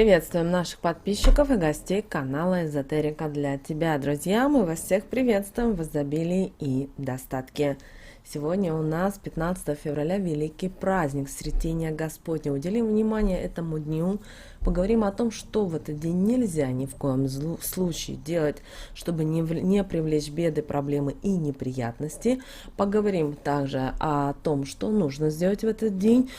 Приветствуем наших подписчиков и гостей канала Эзотерика для тебя. Друзья, мы вас всех приветствуем в изобилии и достатке. Сегодня у нас 15 февраля великий праздник Сретения Господня. Уделим внимание этому дню, поговорим о том, что в этот день нельзя ни в коем случае делать, чтобы не привлечь беды, проблемы и неприятности. Поговорим также о том, что нужно сделать в этот день,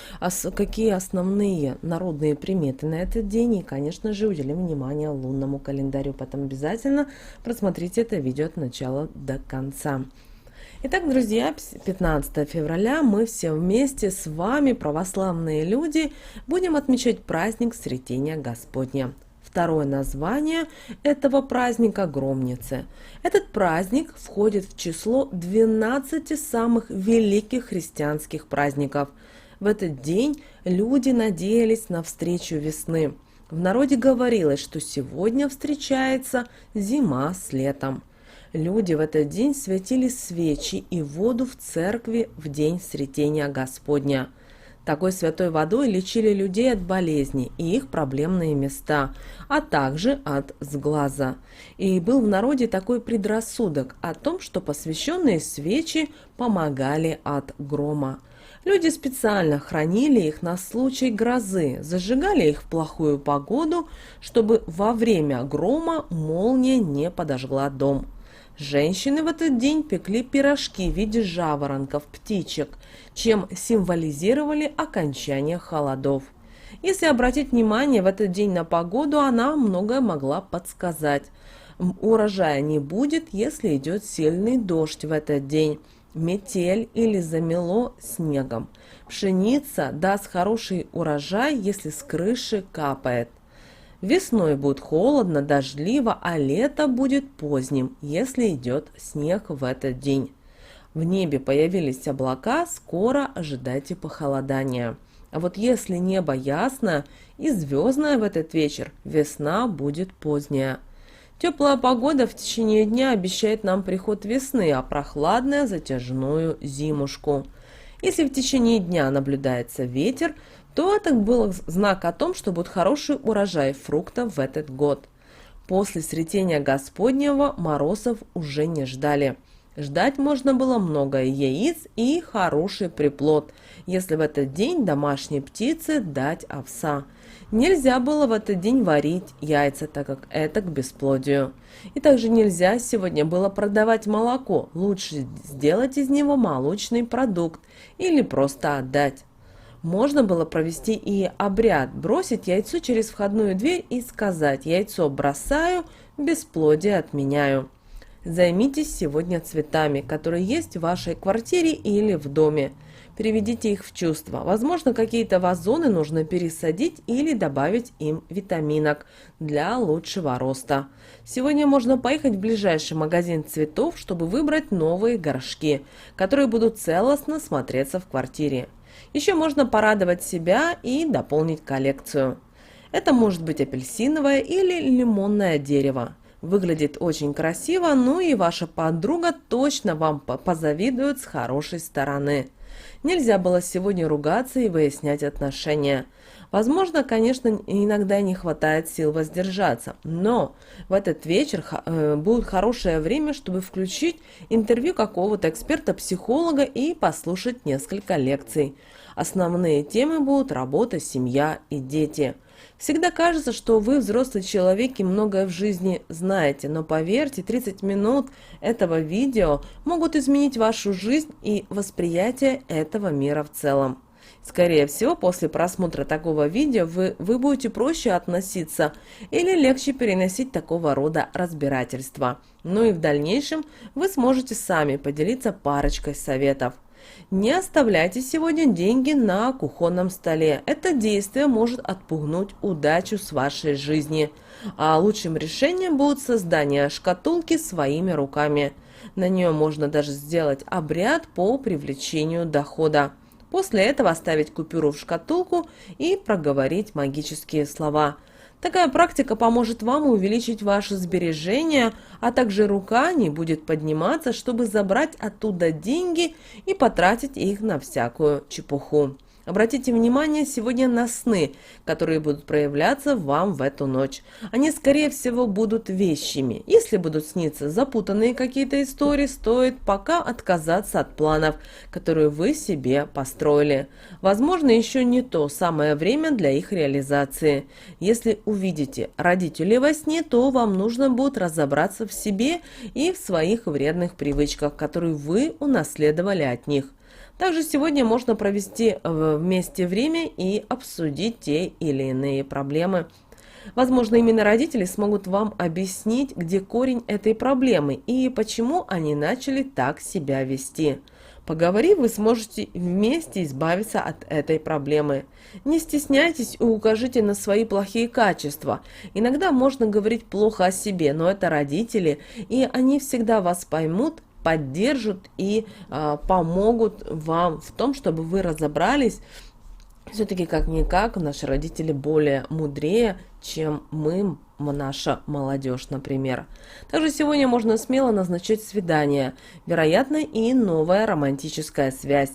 какие основные народные приметы на этот день и, конечно же, уделим внимание лунному календарю. Поэтому обязательно просмотрите это видео от начала до конца. Итак, друзья, 15 февраля мы все вместе с вами, православные люди, будем отмечать праздник Сретения Господня. Второе название этого праздника – Громницы. Этот праздник входит в число 12 самых великих христианских праздников. В этот день люди надеялись на встречу весны. В народе говорилось, что сегодня встречается зима с летом. Люди в этот день светили свечи и воду в церкви в день Сретения Господня. Такой святой водой лечили людей от болезней и их проблемные места, а также от сглаза. И был в народе такой предрассудок о том, что посвященные свечи помогали от грома. Люди специально хранили их на случай грозы, зажигали их в плохую погоду, чтобы во время грома молния не подожгла дом. Женщины в этот день пекли пирожки в виде жаворонков, птичек, чем символизировали окончание холодов. Если обратить внимание в этот день на погоду, она многое могла подсказать. Урожая не будет, если идет сильный дождь в этот день, метель или замело снегом. Пшеница даст хороший урожай, если с крыши капает. Весной будет холодно, дождливо, а лето будет поздним, если идет снег в этот день. В небе появились облака, скоро ожидайте похолодания. А вот если небо ясное и звездное в этот вечер, весна будет поздняя. Теплая погода в течение дня обещает нам приход весны, а прохладная затяжную зимушку. Если в течение дня наблюдается ветер, то это был знак о том, что будет хороший урожай фруктов в этот год. После Сретения Господнего морозов уже не ждали. Ждать можно было много яиц и хороший приплод, если в этот день домашней птице дать овса. Нельзя было в этот день варить яйца, так как это к бесплодию. И также нельзя сегодня было продавать молоко, лучше сделать из него молочный продукт или просто отдать. Можно было провести и обряд, бросить яйцо через входную дверь и сказать: «Яйцо бросаю, бесплодие отменяю». Займитесь сегодня цветами, которые есть в вашей квартире или в доме. Приведите их в чувство. Возможно, какие-то вазоны нужно пересадить или добавить им витаминок для лучшего роста. Сегодня можно поехать в ближайший магазин цветов, чтобы выбрать новые горшки, которые будут целостно смотреться в квартире. Еще можно порадовать себя и дополнить коллекцию. Это может быть апельсиновое или лимонное дерево. Выглядит очень красиво, ну и ваша подруга точно вам позавидует с хорошей стороны. Нельзя было сегодня ругаться и выяснять отношения. Возможно, конечно, иногда не хватает сил воздержаться, но в этот вечер будет хорошее время, чтобы включить интервью какого-то эксперта-психолога и послушать несколько лекций. Основные темы будут работа, семья и дети. Всегда кажется, что вы взрослый человек и многое в жизни знаете, но поверьте, 30 минут этого видео могут изменить вашу жизнь и восприятие этого мира в целом. Скорее всего, после просмотра такого видео вы будете проще относиться или легче переносить такого рода разбирательства. Ну и в дальнейшем вы сможете сами поделиться парочкой советов. Не оставляйте сегодня деньги на кухонном столе. Это действие может отпугнуть удачу с вашей жизни. А лучшим решением будет создание шкатулки своими руками. На нее можно даже сделать обряд по привлечению дохода. После этого оставить купюру в шкатулку и проговорить магические слова. Такая практика поможет вам увеличить ваши сбережения, а также рука не будет подниматься, чтобы забрать оттуда деньги и потратить их на всякую чепуху. Обратите внимание сегодня на сны, которые будут проявляться вам в эту ночь. Они, скорее всего, будут вещими. Если будут сниться запутанные какие-то истории, стоит пока отказаться от планов, которые вы себе построили. Возможно, еще не то самое время для их реализации. Если увидите родителей во сне, то вам нужно будет разобраться в себе и в своих вредных привычках, которые вы унаследовали от них. Также сегодня можно провести вместе время и обсудить те или иные проблемы. Возможно, именно родители смогут вам объяснить, где корень этой проблемы и почему они начали так себя вести. Поговорив, вы сможете вместе избавиться от этой проблемы. Не стесняйтесь и укажите на свои плохие качества. Иногда можно говорить плохо о себе, но это родители, и они всегда вас поймут, поддержат и помогут вам в том, чтобы вы разобрались. Все-таки как-никак наши родители более мудрее, чем мы, наша молодежь, например. Также сегодня можно смело назначать свидание, вероятно, и новая романтическая связь.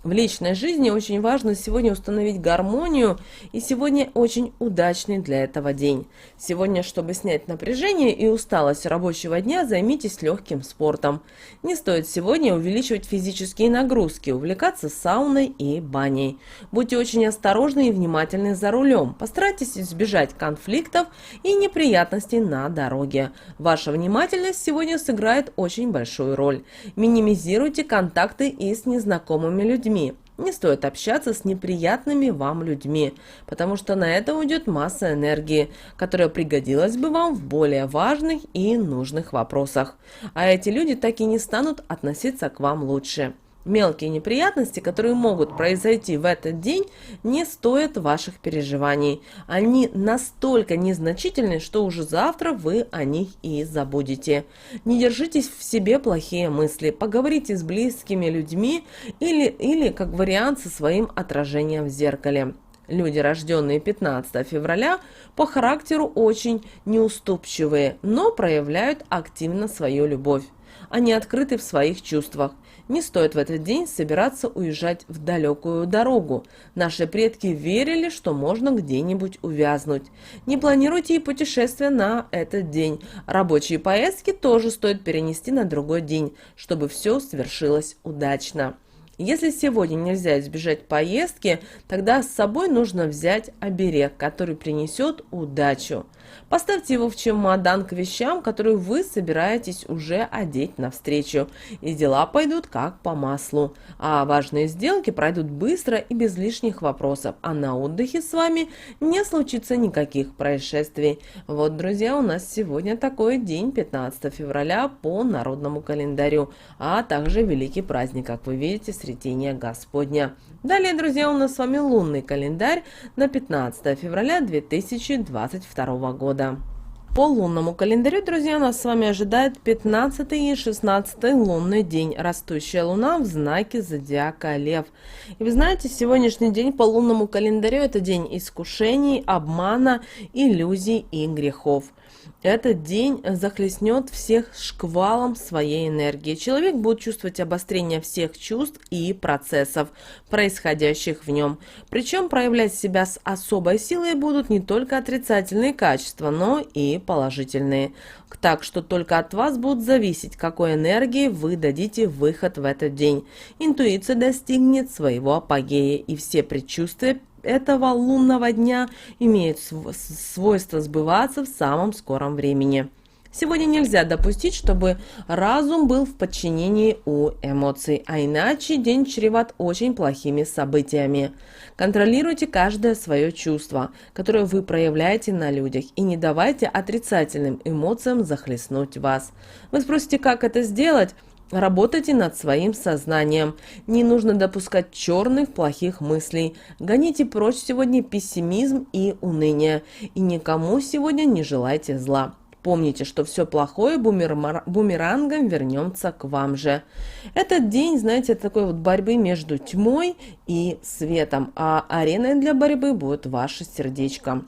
В личной жизни очень важно сегодня установить гармонию, и сегодня очень удачный для этого день. Сегодня, чтобы снять напряжение и усталость рабочего дня, займитесь легким спортом. Не стоит сегодня увеличивать физические нагрузки, увлекаться сауной и баней. Будьте очень осторожны и внимательны за рулем. Постарайтесь избежать конфликтов и неприятностей на дороге. Ваша внимательность сегодня сыграет очень большую роль. Минимизируйте контакты и с незнакомыми людьми. Не стоит общаться с неприятными вам людьми, потому что на это уйдет масса энергии, которая пригодилась бы вам в более важных и нужных вопросах. А эти люди так и не станут относиться к вам лучше. Мелкие неприятности, которые могут произойти в этот день, не стоят ваших переживаний. Они настолько незначительны, что уже завтра вы о них и забудете. Не держитесь в себе плохие мысли. Поговорите с близкими людьми или как вариант со своим отражением в зеркале. Люди, рожденные 15 февраля, по характеру очень неуступчивые, но проявляют активно свою любовь. Они открыты в своих чувствах. Не стоит в этот день собираться уезжать в далекую дорогу. Наши предки верили, что можно где-нибудь увязнуть. Не планируйте и путешествия на этот день. Рабочие поездки тоже стоит перенести на другой день, чтобы все свершилось удачно. Если сегодня нельзя избежать поездки, тогда с собой нужно взять оберег, который принесет удачу. Поставьте его в чемодан к вещам, которые вы собираетесь уже одеть навстречу, и дела пойдут как по маслу. А важные сделки пройдут быстро и без лишних вопросов, а на отдыхе с вами не случится никаких происшествий. Вот, друзья, у нас сегодня такой день, 15 февраля по народному календарю, а также великий праздник, как вы видите, Сретения Господня. Далее, друзья, у нас с вами лунный календарь на 15 февраля 2022 года. По лунному календарю, друзья, нас с вами ожидает 15 и 16 лунный день. Растущая луна в знаке зодиака Лев. И вы знаете, сегодняшний день по лунному календарю это день искушений, обмана, иллюзий и грехов. Этот день захлестнет всех шквалом своей энергии. Человек будет чувствовать обострение всех чувств и процессов, происходящих в нем. Причем проявлять себя с особой силой будут не только отрицательные качества, но и положительные. Так что только от вас будет зависеть, какой энергии вы дадите выход в этот день. Интуиция достигнет своего апогея, и все предчувствия этого лунного дня имеют свойство сбываться в самом скором времени. Сегодня нельзя допустить, чтобы разум был в подчинении у эмоций, а иначе день чреват очень плохими событиями. Контролируйте каждое свое чувство, которое вы проявляете на людях, и не давайте отрицательным эмоциям захлестнуть вас. Вы спросите, как это сделать? Работайте над своим сознанием. Не нужно допускать черных, плохих мыслей. Гоните прочь сегодня пессимизм и уныние. И никому сегодня не желайте зла. Помните, что все плохое бумерангом вернется к вам же. Этот день, знаете, такой вот борьбы между тьмой и светом, а ареной для борьбы будет ваше сердечко.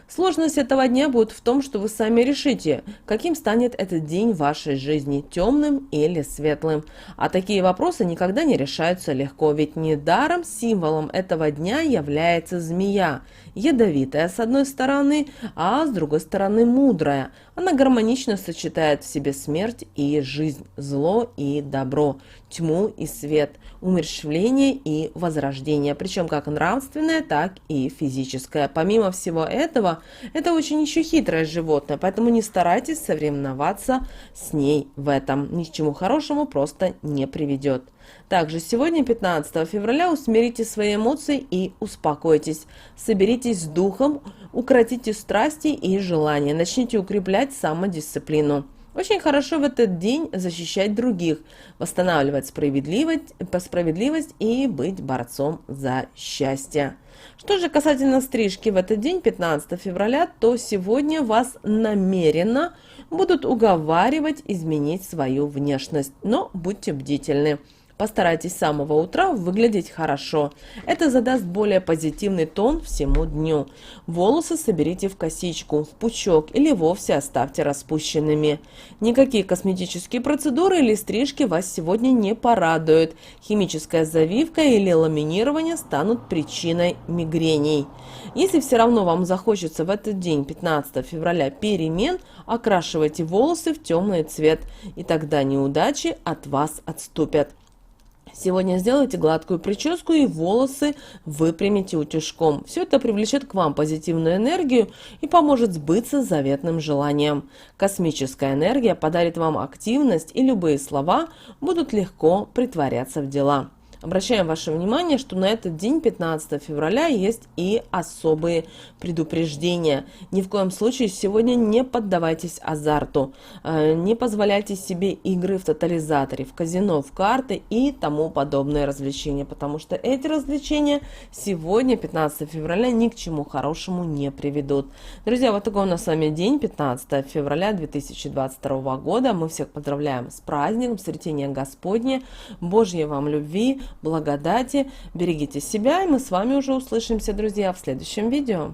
Сложность этого дня будет в том, что вы сами решите, каким станет этот день в вашей жизни, темным или светлым. А такие вопросы никогда не решаются легко, ведь недаром символом этого дня является змея. Ядовитая с одной стороны, а с другой стороны мудрая. Она гармонично сочетает в себе смерть и жизнь, зло и добро, тьму и свет, умерщвление и возрождение, причем как нравственное, так и физическое. Помимо всего этого, это очень еще хитрое животное, поэтому не старайтесь соревноваться с ней в этом. Ни к чему хорошему просто не приведет. Также сегодня, 15 февраля, усмирите свои эмоции и успокойтесь. Соберитесь с духом, укротите страсти и желания, начните укреплять самодисциплину. Очень хорошо в этот день защищать других, восстанавливать справедливость и быть борцом за счастье. Что же касательно стрижки в этот день, 15 февраля, то сегодня вас намеренно будут уговаривать изменить свою внешность, но будьте бдительны. Постарайтесь с самого утра выглядеть хорошо. Это задаст более позитивный тон всему дню. Волосы соберите в косичку, в пучок или вовсе оставьте распущенными. Никакие косметические процедуры или стрижки вас сегодня не порадуют. Химическая завивка или ламинирование станут причиной мигрений. Если все равно вам захочется в этот день, 15 февраля, перемен, окрашивайте волосы в темный цвет, и тогда неудачи от вас отступят. Сегодня сделайте гладкую прическу и волосы выпрямите утюжком. Все это привлечет к вам позитивную энергию и поможет сбыться заветным желанием. Космическая энергия подарит вам активность, и любые слова будут легко притворяться в дела. Обращаем ваше внимание, что на этот день, 15 февраля, есть и особые предупреждения. Ни в коем случае сегодня не поддавайтесь азарту, не позволяйте себе игры в тотализаторе, в казино, в карты и тому подобные развлечения, потому что эти развлечения сегодня, 15 февраля, ни к чему хорошему не приведут. Друзья, вот такой у нас с вами день, 15 февраля 2022 года. Мы всех поздравляем с праздником, с Цветения Господне, Божьей вам любви, благодати, берегите себя, и мы с вами уже услышимся, друзья, в следующем видео.